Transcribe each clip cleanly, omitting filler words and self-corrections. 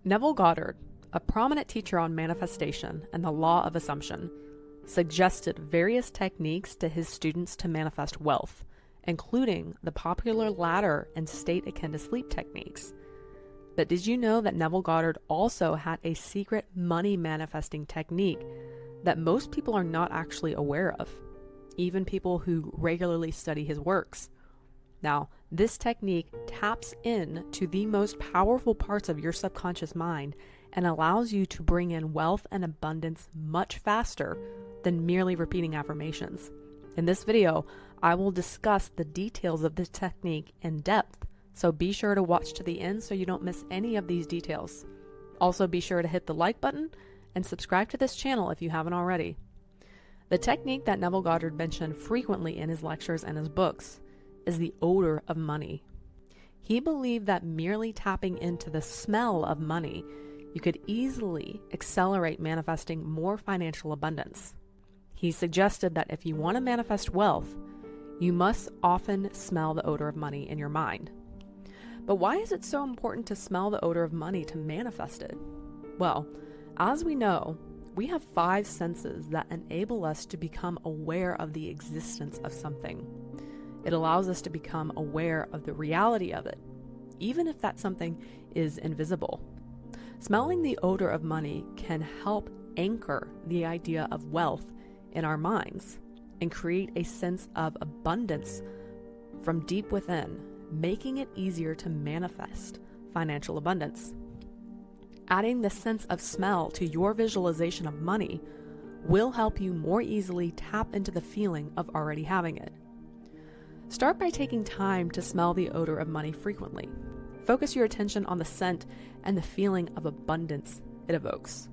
Neville Goddard, a prominent teacher on manifestation and the law of assumption, suggested various techniques to his students to manifest wealth, including the popular ladder and state akin to sleep techniques. But did you know that Neville Goddard also had a secret money manifesting technique that most people are not actually aware of, even people who regularly study his works? Now, this technique taps into the most powerful parts of your subconscious mind and allows you to bring in wealth and abundance much faster than merely repeating affirmations. In this video, I will discuss the details of this technique in depth, so be sure to watch to the end so you don't miss any of these details. Also, be sure to hit the like button and subscribe to this channel if you haven't already. The technique that Neville Goddard mentioned frequently in his lectures and his books is the odor of money. He believed that merely tapping into the smell of money, you could easily accelerate manifesting more financial abundance. He suggested that if you want to manifest wealth, you must often smell the odor of money in your mind. But why is it so important to smell the odor of money to manifest it? Well, as we know, we have 5 senses that enable us to become aware of the existence of something. It allows us to become aware of the reality of it, even if that something is invisible. Smelling the odor of money can help anchor the idea of wealth in our minds and create a sense of abundance from deep within, making it easier to manifest financial abundance. Adding the sense of smell to your visualization of money will help you more easily tap into the feeling of already having it. Start by taking time to smell the odor of money frequently. Focus your attention on the scent and the feeling of abundance it evokes.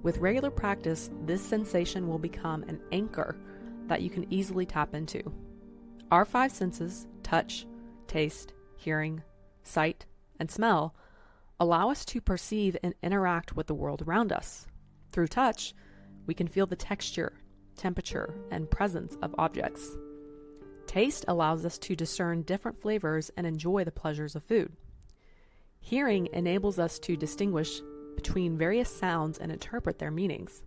With regular practice, this sensation will become an anchor that you can easily tap into. Our 5 senses, touch, taste, hearing, sight, and smell, allow us to perceive and interact with the world around us. Through touch, we can feel the texture, temperature, and presence of objects. Taste allows us to discern different flavors and enjoy the pleasures of food. Hearing enables us to distinguish between various sounds and interpret their meanings.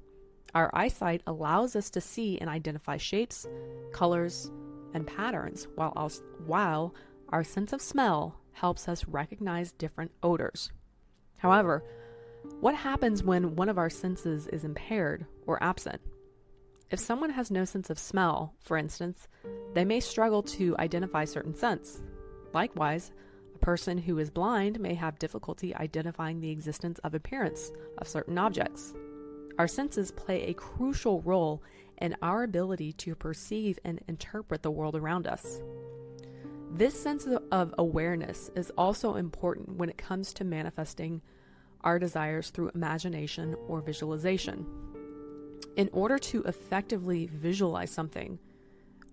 Our eyesight allows us to see and identify shapes, colors, and patterns, while our sense of smell helps us recognize different odors. However, what happens when one of our senses is impaired or absent? If someone has no sense of smell, for instance, they may struggle to identify certain scents. Likewise, a person who is blind may have difficulty identifying the existence of appearance of certain objects. Our senses play a crucial role in our ability to perceive and interpret the world around us. This sense of awareness is also important when it comes to manifesting our desires through imagination or visualization. In order to effectively visualize something,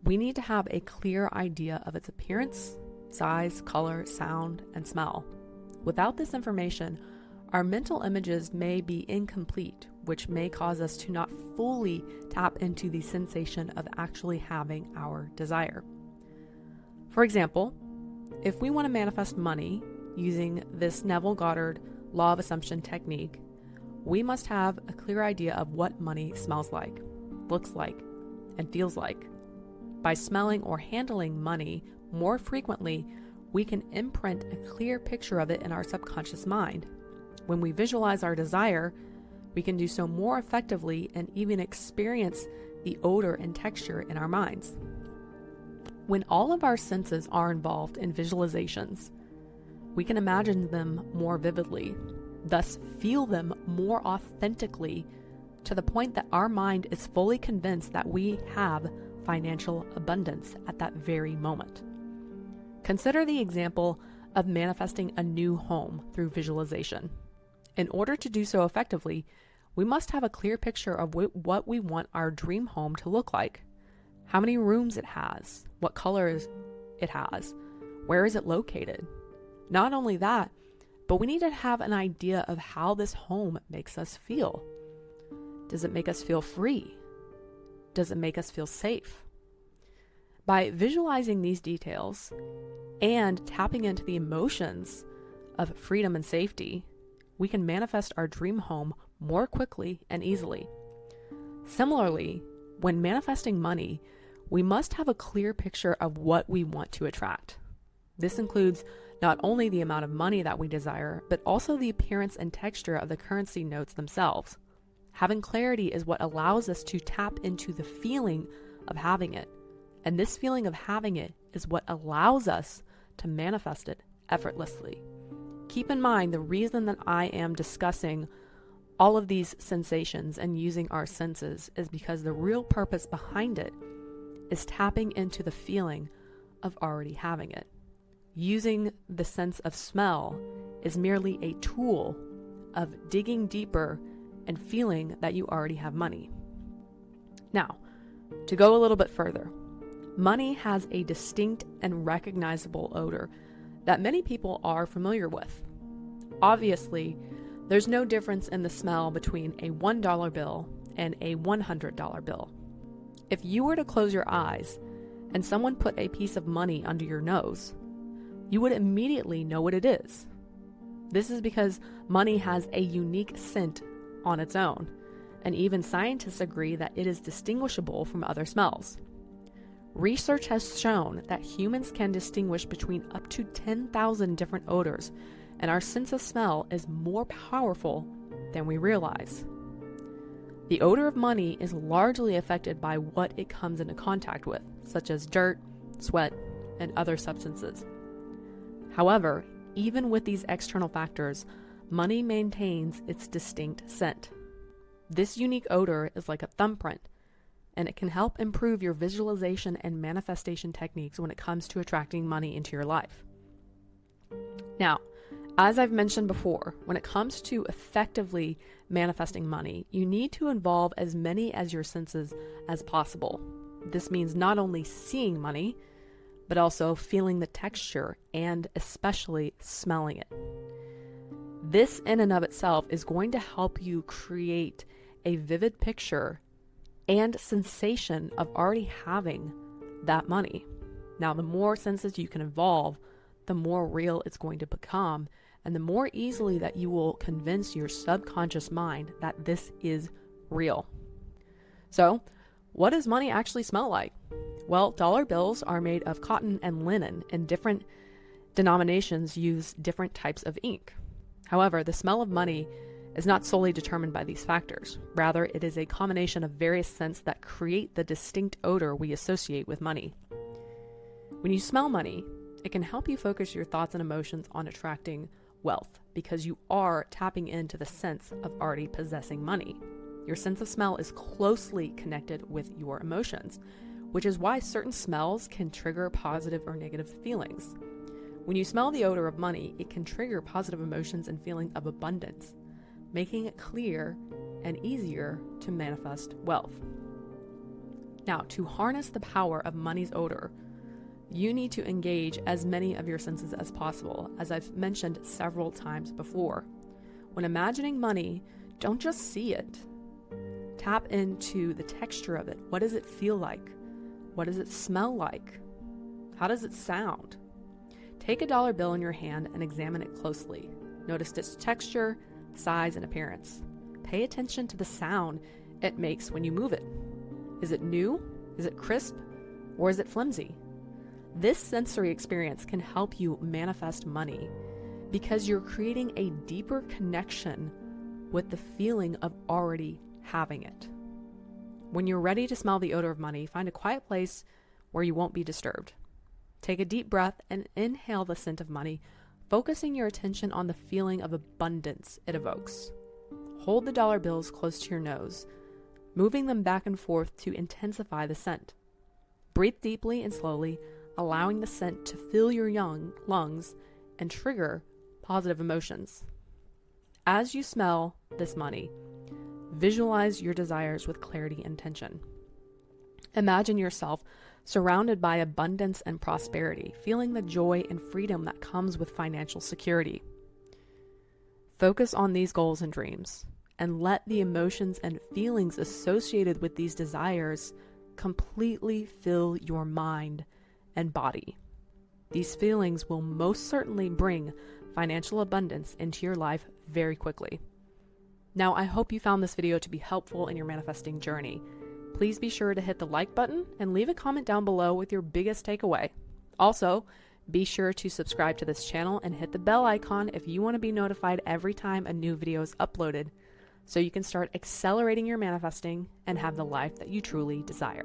we need to have a clear idea of its appearance, size, color, sound, and smell. Without this information, our mental images may be incomplete, which may cause us to not fully tap into the sensation of actually having our desire. For example, if we want to manifest money using this Neville Goddard law of assumption technique, we must have a clear idea of what money smells like, looks like, and feels like. By smelling or handling money more frequently, we can imprint a clear picture of it in our subconscious mind. When we visualize our desire, we can do so more effectively and even experience the odor and texture in our minds. When all of our senses are involved in visualizations, we can imagine them more vividly, thus feel them more authentically, to the point that our mind is fully convinced that we have financial abundance at that very moment. Consider the example of manifesting a new home through visualization. In order to do so effectively, we must have a clear picture of what we want our dream home to look like. How many rooms it has, what colors it has, where is it located. Not only that, but we need to have an idea of how this home makes us feel. Does it make us feel free? Does it make us feel safe? By visualizing these details and tapping into the emotions of freedom and safety, we can manifest our dream home more quickly and easily. Similarly, when manifesting money, we must have a clear picture of what we want to attract. This includes not only the amount of money that we desire, but also the appearance and texture of the currency notes themselves. Having clarity is what allows us to tap into the feeling of having it. And this feeling of having it is what allows us to manifest it effortlessly. Keep in mind, the reason that I am discussing all of these sensations and using our senses is because the real purpose behind it is tapping into the feeling of already having it. Using the sense of smell is merely a tool of digging deeper and feeling that you already have money. Now, to go a little bit further, money has a distinct and recognizable odor that many people are familiar with. Obviously, there's no difference in the smell between a $1 bill and a $100 bill. If you were to close your eyes and someone put a piece of money under your nose, you would immediately know what it is. This is because money has a unique scent on its own, and even scientists agree that it is distinguishable from other smells. Research has shown that humans can distinguish between up to 10,000 different odors, and our sense of smell is more powerful than we realize. The odor of money is largely affected by what it comes into contact with, such as dirt, sweat, and other substances. However, even with these external factors, money maintains its distinct scent. This unique odor is like a thumbprint, and it can help improve your visualization and manifestation techniques when it comes to attracting money into your life. Now, as I've mentioned before, when it comes to effectively manifesting money, you need to involve as many as your senses as possible. This means not only seeing money, but also feeling the texture and especially smelling it. This in and of itself is going to help you create a vivid picture and sensation of already having that money. Now, the more senses you can involve, the more real it's going to become, and the more easily that you will convince your subconscious mind that this is real. So, what does money actually smell like? Well, dollar bills are made of cotton and linen, and different denominations use different types of ink. However, the smell of money is not solely determined by these factors. Rather, it is a combination of various scents that create the distinct odor we associate with money. When you smell money, it can help you focus your thoughts and emotions on attracting wealth because you are tapping into the sense of already possessing money. Your sense of smell is closely connected with your emotions, which is why certain smells can trigger positive or negative feelings. When you smell the odor of money, it can trigger positive emotions and feeling of abundance, making it clear and easier to manifest wealth. Now, to harness the power of money's odor, you need to engage as many of your senses as possible, as I've mentioned several times before. When imagining money, don't just see it. Tap into the texture of it. What does it feel like? What does it smell like? How does it sound? Take a dollar bill in your hand and examine it closely. Notice its texture, size, and appearance. Pay attention to the sound it makes when you move it. Is it new? Is it crisp? Or is it flimsy? This sensory experience can help you manifest money because you're creating a deeper connection with the feeling of already having it. When you're ready to smell the odor of money, find a quiet place where you won't be disturbed. Take a deep breath and inhale the scent of money, focusing your attention on the feeling of abundance it evokes. Hold the dollar bills close to your nose, moving them back and forth to intensify the scent. Breathe deeply and slowly, allowing the scent to fill your lungs and trigger positive emotions. As you smell this money, visualize your desires with clarity and intention. Imagine yourself surrounded by abundance and prosperity, feeling the joy and freedom that comes with financial security. Focus on these goals and dreams, and let the emotions and feelings associated with these desires completely fill your mind and body. These feelings will most certainly bring financial abundance into your life very quickly. Now, I hope you found this video to be helpful in your manifesting journey. Please be sure to hit the like button and leave a comment down below with your biggest takeaway. Also, be sure to subscribe to this channel and hit the bell icon if you want to be notified every time a new video is uploaded, so you can start accelerating your manifesting and have the life that you truly desire.